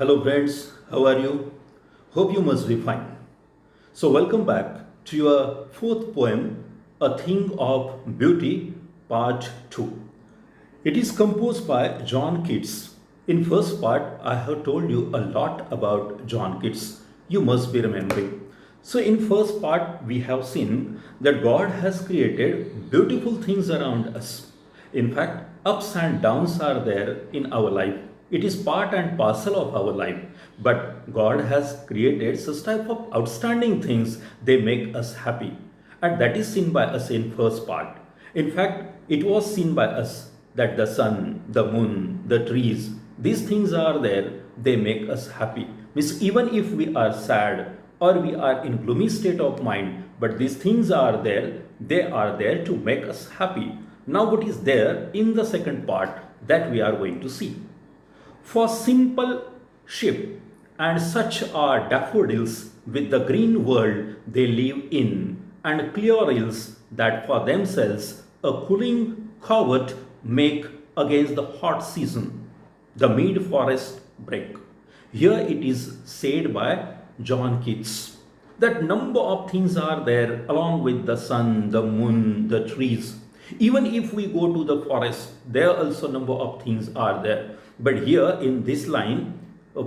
Hello, friends. How are you? Hope you must be fine. So, welcome back to your fourth poem, A Thing of Beauty, Part 2. It is composed by John Keats. In first part, I have told you a lot about John Keats. You must be remembering. So, in first part, we have seen that God has created beautiful things around us. In fact, ups and downs are there in our life. It is part and parcel of our life. But God has created such type of outstanding things, they make us happy. And that is seen by us in first part. In fact, it was seen by us that the sun, the moon, the trees, these things are there, they make us happy. Means even if we are sad or we are in gloomy state of mind, but these things are there, they are there to make us happy. Now what is there in the second part that we are going to see. For simple sheep and such are daffodils with the green world they live in, and clear rills that for themselves a cooling covert make against the hot season, the mid forest break. Here it is said by John Keats that number of things are there along with the sun, the moon, the trees. Even if we go to the forest, there also number of things are there. But here in this line,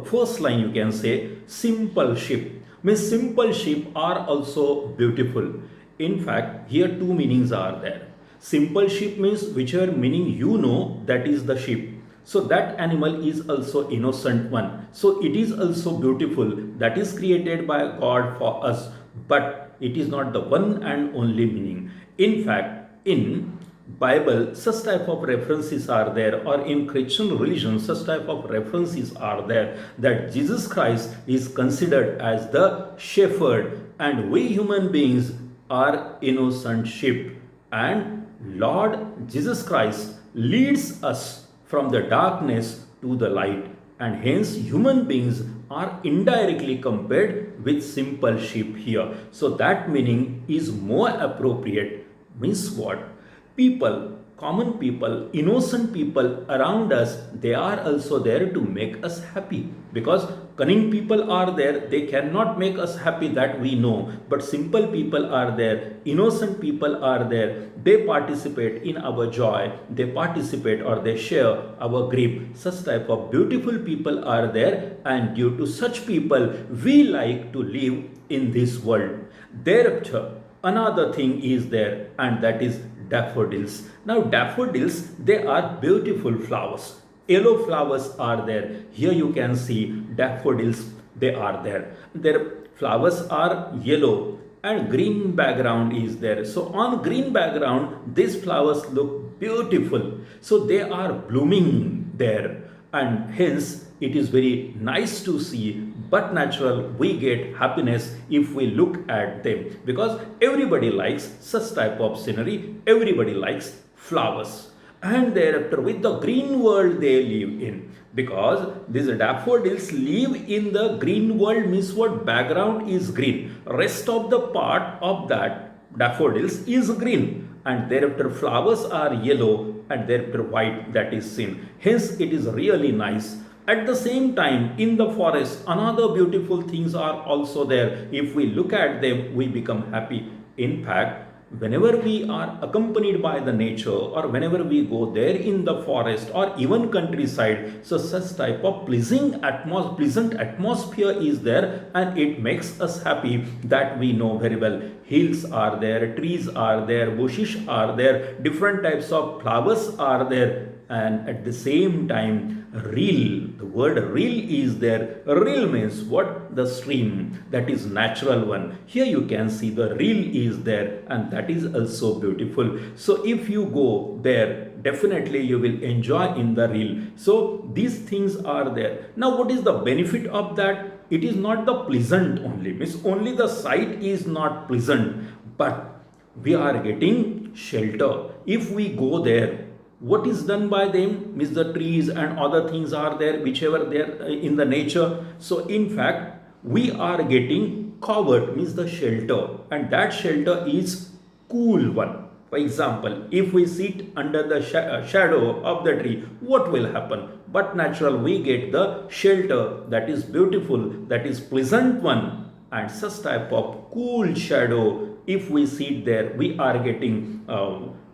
first line you can say simple sheep. Means simple sheep are also beautiful. In fact, here two meanings are there. Simple sheep means whichever meaning you know, that is the sheep. So that animal is also innocent one. So it is also beautiful. That is created by God for us. But it is not the one and only meaning. In fact, in Bible, such type of references are there, or in Christian religion, such type of references are there, that Jesus Christ is considered as the shepherd and we human beings are innocent sheep. And Lord Jesus Christ leads us from the darkness to the light, and hence human beings are indirectly compared with simple sheep here. So that meaning is more appropriate. Means what? People, common people, innocent people around us, they are also there to make us happy. Because cunning people are there, they cannot make us happy, that we know. But simple people are there, innocent people are there, they participate in our joy, they participate or they share our grief. Such type of beautiful people are there, and due to such people, we like to live in this world. Thereafter, another thing is there, and that is daffodils. Now daffodils, they are beautiful flowers. Yellow flowers are there. Here you can see daffodils, they are there. Their flowers are yellow and green background is there. So on green background, these flowers look beautiful. So they are blooming there, and hence it is very nice to see. But natural, we get happiness if we look at them, because everybody likes such type of scenery, everybody likes flowers. And thereafter, with the green world they live in, because these daffodils live in the green world, means what? Background is green, rest of the part of that daffodils is green, and thereafter flowers are yellow, and thereafter white, that is seen. Hence it is really nice. At the same time, in the forest, another beautiful things are also there. If we look at them, we become happy. In fact, whenever we are accompanied by the nature, or whenever we go there in the forest or even countryside, so such type of pleasant atmosphere is there, and it makes us happy, that we know very well. Hills are there, trees are there, bushes are there, different types of flowers are there, and at the same time, reel, the word reel is there. Reel means what? The stream, that is natural one. Here you can see the reel is there, and that is also beautiful. So if you go there, definitely you will enjoy in the reel. So these things are there. Now what is the benefit of that? It is not the pleasant only, means only the sight is not pleasant, but we are getting shelter. If we go there, what is done by them? Means the trees and other things are there, whichever they are in the nature. So in fact, we are getting covered, means the shelter, and that shelter is cool one. For example, if we sit under the shadow of the tree, what will happen? but natural we get the shelter that is beautiful, that is pleasant one, and such type of cool shadow. If we sit there, we are getting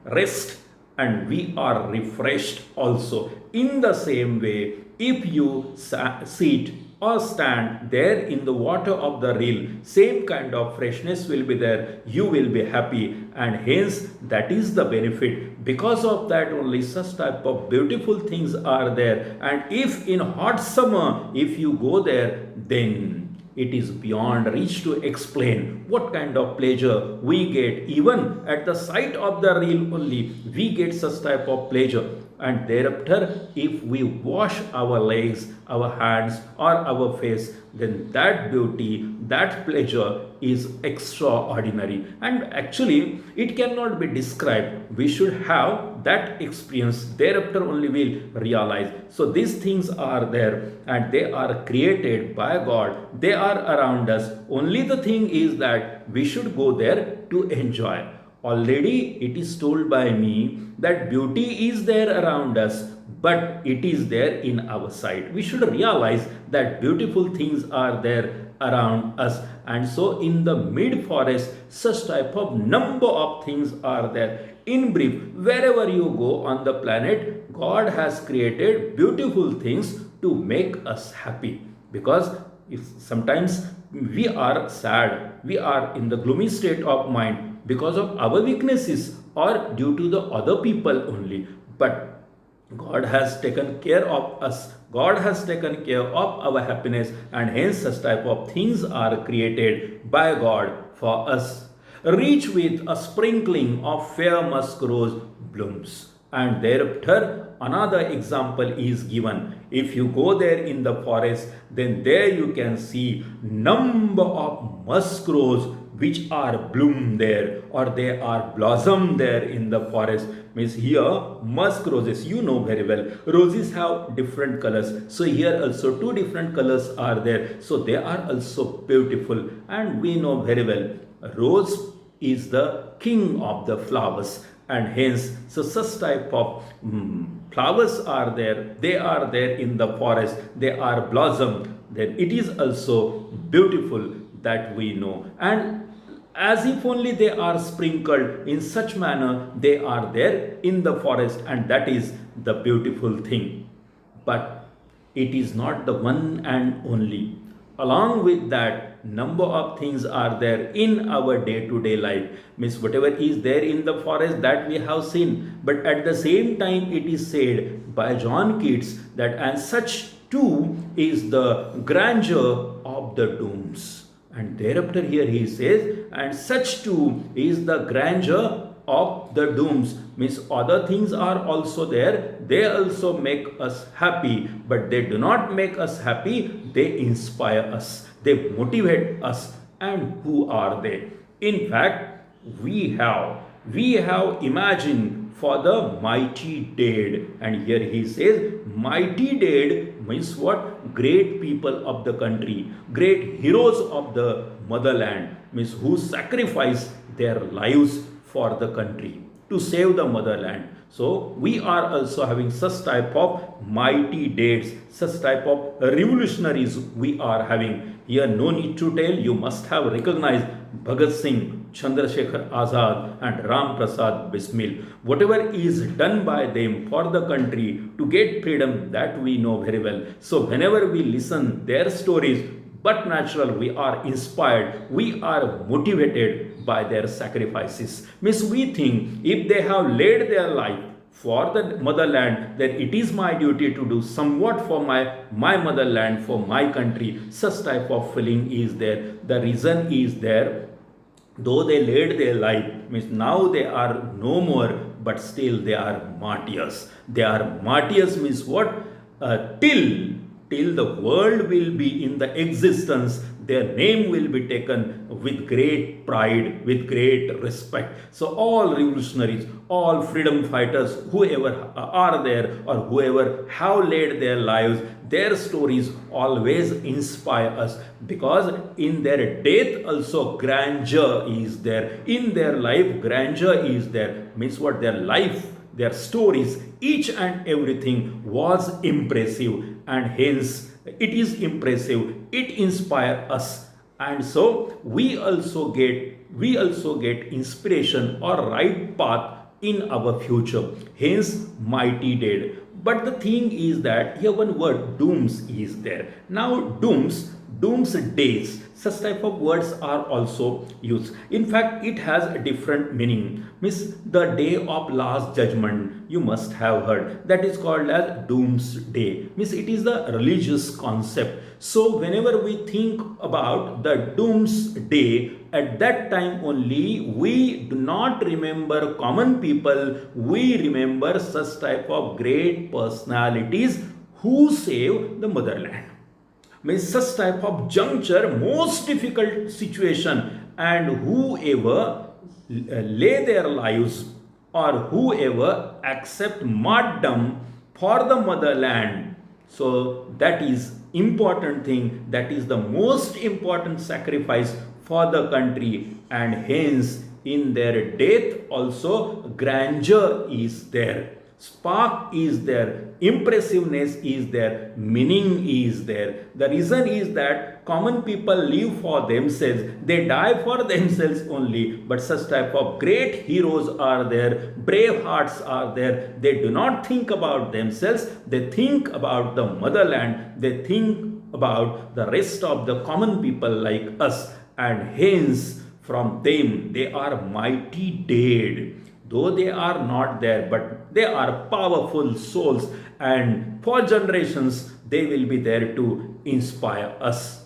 rest and we are refreshed also. In the same way, if you sit or stand there in the water of the rill, same kind of freshness will be there. You will be happy, and hence that is the benefit. Because of that only such type of beautiful things are there. And if in hot summer, if you go there, then it is beyond reach to explain what kind of pleasure we get. Even at the sight of the rill only, we get such type of pleasure. And thereafter, if we wash our legs, our hands, or our face, then that beauty, that pleasure is extraordinary. And actually, it cannot be described. We should have that experience. Thereafter, only we'll realize. So, these things are there and they are created by God. They are around us. Only the thing is that we should go there to enjoy. Already it is told by me that beauty is there around us, but it is there in our sight. We should realize that beautiful things are there around us. And so in the mid forest, such type of number of things are there. In brief, wherever you go on the planet, God has created beautiful things to make us happy. Because if sometimes we are sad, we are in the gloomy state of mind because of our weaknesses or due to the other people only. But God has taken care of us. God has taken care of our happiness, and hence such type of things are created by God for us. Rich with a sprinkling of fair musk rose blooms. And thereafter another example is given. If you go there in the forest, then there you can see number of musk rose which are bloom there, or they are blossom there in the forest. Means here musk roses, you know very well, roses have different colors. So here also two different colors are there. So they are also beautiful, and we know very well rose is the king of the flowers, and hence so such type of flowers are there. They are there in the forest. They are blossom. Then it is also beautiful, that we know. And as if only they are sprinkled in such manner, they are there in the forest, and that is the beautiful thing. But it is not the one and only. Along with that, number of things are there in our day-to-day life. Means whatever is there in the forest, that we have seen. But at the same time, it is said by John Keats that and such too is the grandeur of the dooms. And thereafter here he says, and such too is the grandeur of the dooms. Means other things are also there. They also make us happy, but they do not make us happy. They inspire us. They motivate us. And who are they? In fact, we have imagined for the mighty dead. And here he says, mighty dead means what? Great people of the country, great heroes of the motherland, means who sacrifice their lives for the country to save the motherland. So we are also having such type of mighty deeds, such type of revolutionaries we are having. Here no need to tell, you must have recognized Bhagat Singh, Chandrasekhar Azad and Ram Prasad Bismil. Whatever is done by them for the country to get freedom, that we know very well. So whenever we listen their stories, but natural, we are inspired, we are motivated by their sacrifices. Means we think if they have laid their life for the motherland, then it is my duty to do somewhat for my motherland, for my country. Such type of feeling is there. The reason is there. Though they laid their life, means now they are no more, but still they are martyrs. They are martyrs means what? Till the world will be in the existence, their name will be taken with great pride, with great respect. So all revolutionaries, all freedom fighters, whoever are there or whoever have laid their lives, their stories always inspire us, because in their death also grandeur is there. In their life, grandeur is there. Means what? Their life, their stories, each and everything was impressive, and hence it is impressive. It inspires us, and so we also get inspiration or right path in our future. Hence, mighty dead. But the thing is that here one word dooms is there. Now dooms days, such type of words are also used. In fact, it has a different meaning. Means the day of last judgment, you must have heard, that is called as doomsday. Means it is the religious concept. So whenever we think about the doomsday, at that time only we do not remember common people, we remember such type of great personalities who save the motherland. Means such type of juncture, most difficult situation, and whoever lay their lives or whoever accept martyrdom for the motherland, so that is important thing, that is the most important sacrifice for the country, and hence in their death also grandeur is there, spark is there, impressiveness is there, meaning is there. The reason is that common people live for themselves, they die for themselves only, but such type of great heroes are there, brave hearts are there. They do not think about themselves, they think about the motherland, they think about the rest of the common people like us, and hence from them they are mighty dead. Though they are not there, but they are powerful souls, and for generations they will be there to inspire us.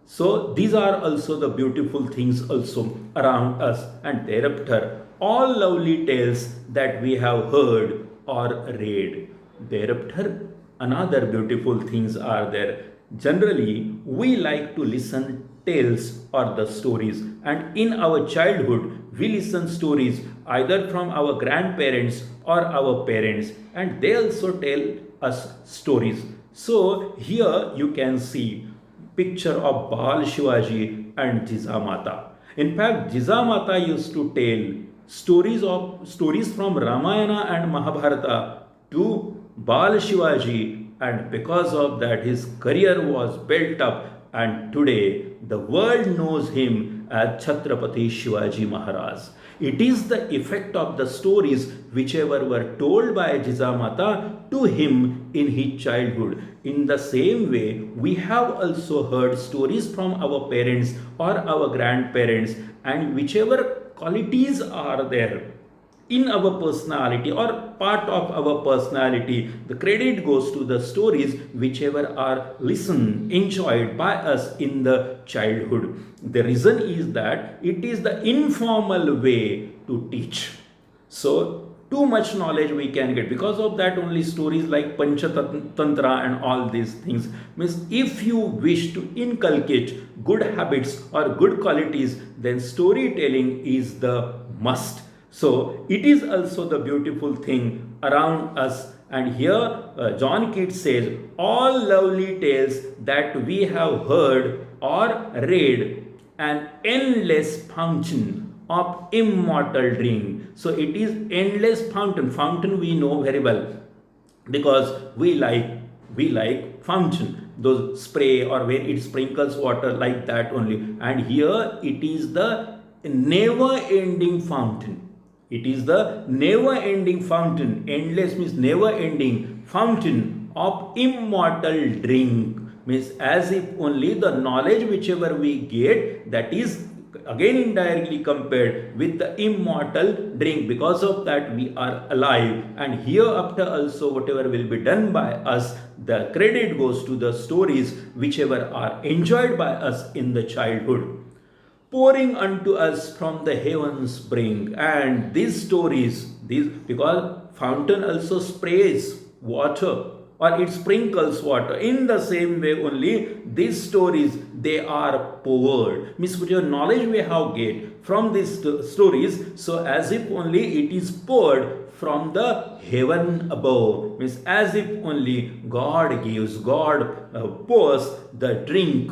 So these are also the beautiful things also around us, and thereafter all lovely tales that we have heard or read. Thereafter another beautiful things are there. Generally we like to listen tales or the stories, and in our childhood we listen stories either from our grandparents or our parents, and they also tell us stories. So here you can see picture of Bal Shivaji and Jizamata. In fact, Jizamata used to tell stories from Ramayana and Mahabharata to Bal Shivaji, and because of that his career was built up, and today the world knows him as Chhatrapati Shivaji Maharaj. It is the effect of the stories whichever were told by Jizamata to him in his childhood. In the same way, we have also heard stories from our parents or our grandparents, and whichever qualities are there in our personality or part of our personality, the credit goes to the stories whichever are listened, enjoyed by us in the childhood. The reason is that it is the informal way to teach. So too much knowledge we can get. Because of that only stories like Panchatantra and all these things. Means if you wish to inculcate good habits or good qualities, then storytelling is the must. So it is also the beautiful thing around us. And here John Keats says, all lovely tales that we have heard or read, an endless fountain of immortal drink. So it is endless fountain. Fountain we know very well, because we like fountain, those spray or when it sprinkles water like that only. And here it is the never ending fountain. It is the never ending fountain. Endless means never ending fountain of immortal drink. Means as if only the knowledge whichever we get, that is again indirectly compared with the immortal drink. Because of that we are alive, and hereafter also whatever will be done by us, the credit goes to the stories whichever are enjoyed by us in the childhood. Pouring unto us from the heavens bring. And these stories, because fountain also sprays water or it sprinkles water, in the same way only these stories, they are poured. Means whatever knowledge we have get from these stories, so as if only it is poured from the heaven above. Means as if only God gives, God pours the drink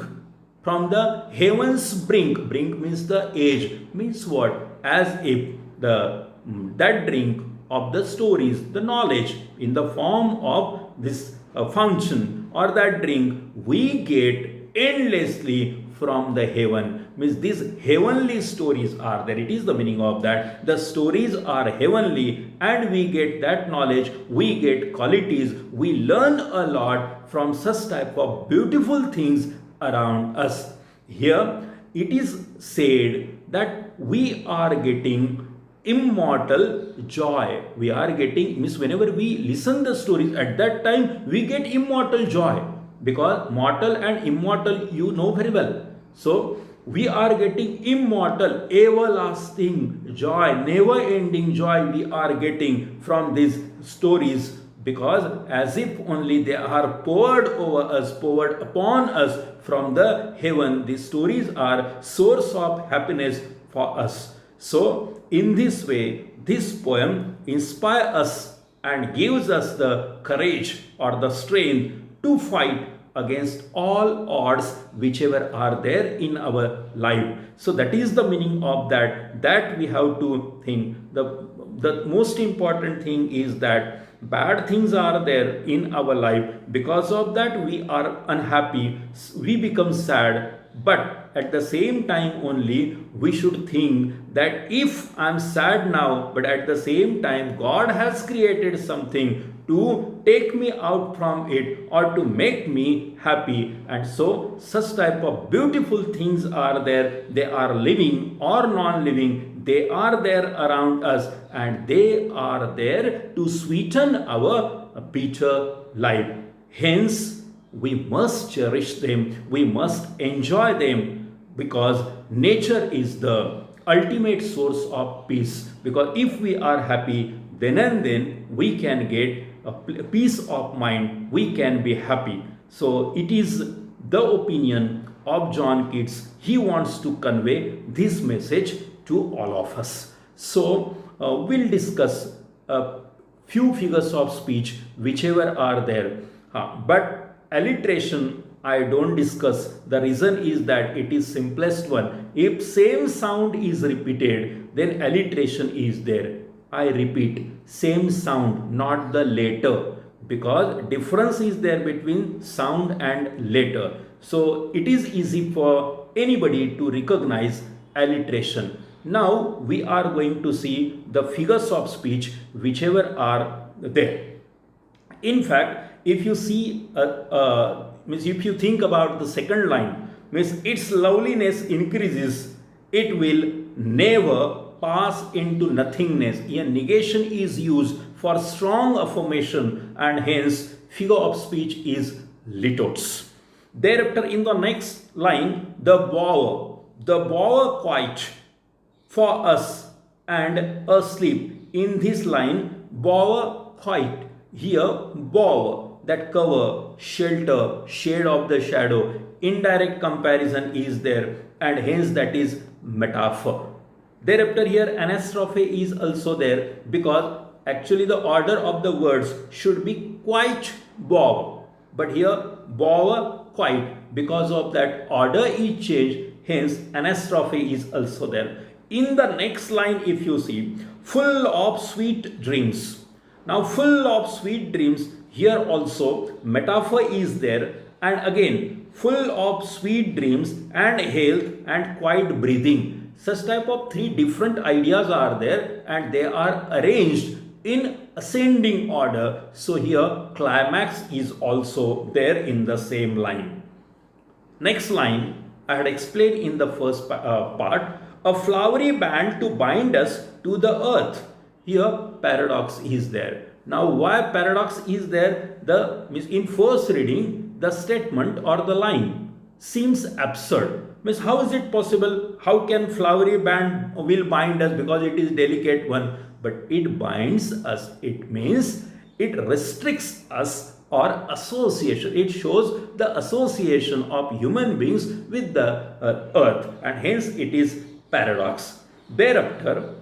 from the heaven's brink. Brink means the edge. Means what? As if that drink of the stories, the knowledge in the form of this function or that drink we get endlessly from the heaven. Means these heavenly stories are there. It is the meaning of that. The stories are heavenly and we get that knowledge, we get qualities, we learn a lot from such type of beautiful things around us. Here it is said that we are getting immortal joy. We are getting, means whenever we listen the stories, at that time we get immortal joy, because mortal and immortal you know very well. So we are getting immortal, everlasting joy, never ending joy we are getting from these stories, because as if only they are poured over us, poured upon us from the heaven. These stories are source of happiness for us. So in this way, this poem inspires us and gives us the courage or the strength to fight against all odds whichever are there in our life. So that is the meaning of that we have to think. The most important thing is that bad things are there in our life. Because of that we are unhappy, we become sad. But at the same time only we should think that if I am sad now, but at the same time God has created something to take me out from it or to make me happy. And so such type of beautiful things are there. They are living or non-living. They are there around us and they are there to sweeten our bitter life. Hence, we must cherish them. We must enjoy them, because nature is the ultimate source of peace. Because if we are happy, then and then we can get a peace of mind. We can be happy. So it is the opinion of John Keats. He wants to convey this message to all of us. So we'll discuss a few figures of speech whichever are there. But alliteration I don't discuss. The reason is that it is simplest one. If same sound is repeated, then alliteration is there. I repeat, same sound, not the letter, because difference is there between sound and letter. So it is easy for anybody to recognize alliteration. Now we are going to see the figures of speech whichever are there. In fact, if you see, means if you think about the second line, means its loveliness increases, it will never pass into nothingness. Here negation is used for strong affirmation and hence figure of speech is litotes. Thereafter in the next line, the bower quiet for us and asleep. In this line, bower quiet. Here bower, that cover, shelter, shade of the shadow, indirect comparison is there and hence that is metaphor. Thereafter here anastrophe is also there, because actually the order of the words should be quite bow, but here bower quite, because of that order is changed, hence anastrophe is also there. In the next line if you see, full of sweet dreams. Now full of sweet dreams, here also metaphor is there, and again full of sweet dreams and health and quiet breathing. Such type of three different ideas are there and they are arranged in ascending order. So here climax is also there in the same line. Next line I had explained in the first part, a flowery band to bind us to the earth. Here paradox is there. Now why paradox is there? In first reading the statement or the line seems absurd. Means how is it possible? How can flowery band will bind us, because it is delicate one? But it binds us. It means it restricts us or association. It shows the association of human beings with the earth and hence it is paradox. Thereafter,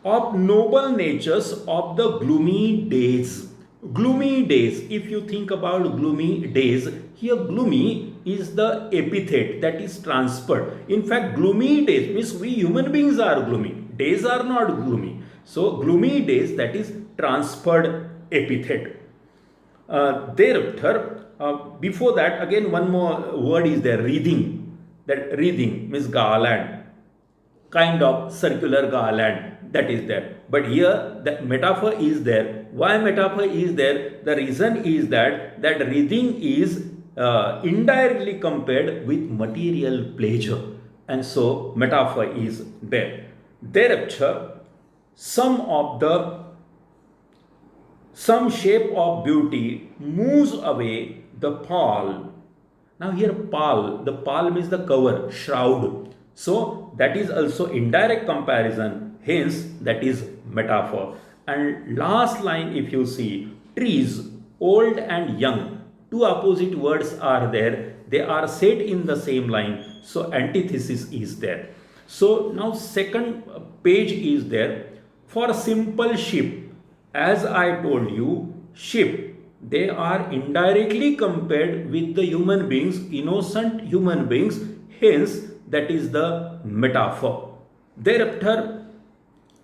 of noble natures of the gloomy days. Gloomy days, if you think about gloomy days, here gloomy is the epithet that is transferred. In fact, gloomy days means we human beings are gloomy. Days are not gloomy. So gloomy days, that is transferred epithet. Thereafter, before that, again one more word is there, wreathing. That wreathing means garland, kind of circular garland, that is there. But here the metaphor is there. Why metaphor is there? The reason is that wreathing is indirectly compared with material pleasure, and so metaphor is there. Thereafter, some shape of beauty moves away the pall. Now here pall, the pall means the cover, shroud. So that is also indirect comparison, hence that is metaphor. And last line, if you see, trees, old and young, two opposite words are there. They are set in the same line. So antithesis is there. So now second page is there. For simple sheep, as I told you, sheep, they are indirectly compared with the human beings, innocent human beings, hence that is the metaphor. Thereafter,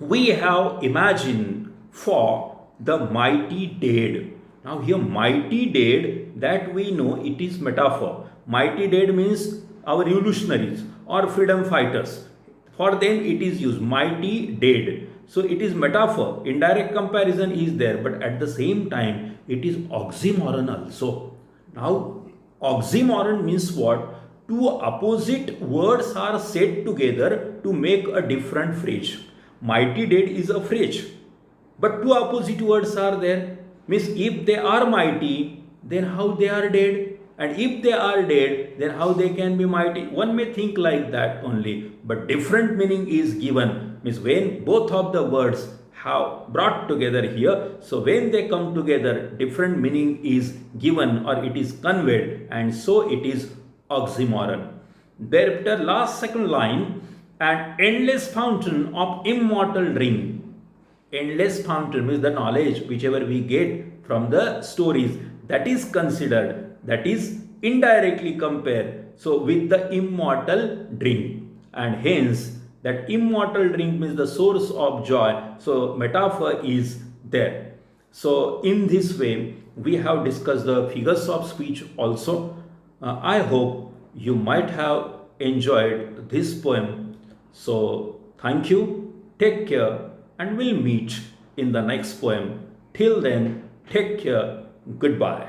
we have imagined for the mighty dead. Now here mighty dead, that we know it is metaphor. Mighty dead means our revolutionaries or freedom fighters. For them it is used, mighty dead. So it is metaphor, indirect comparison is there, but at the same time it is oxymoron also. Now oxymoron means what? Two opposite words are said together to make a different phrase. Mighty dead is a phrase, but two opposite words are there. Means if they are mighty, then how they are dead? And if they are dead, then how they can be mighty? One may think like that only, but different meaning is given. Means when both of the words have brought together here, so when they come together, different meaning is given or it is conveyed, and so it is oxymoron. Thereafter, last second line, an endless fountain of immortal drink. Endless fountain means the knowledge whichever we get from the stories, that is considered, that is indirectly compared, so with the immortal drink, and hence that immortal drink means the source of joy, so metaphor is there. So in this way we have discussed the figures of speech also. I hope you might have enjoyed this poem. So thank you, take care, and we'll meet in the next poem. Till then, take care, goodbye.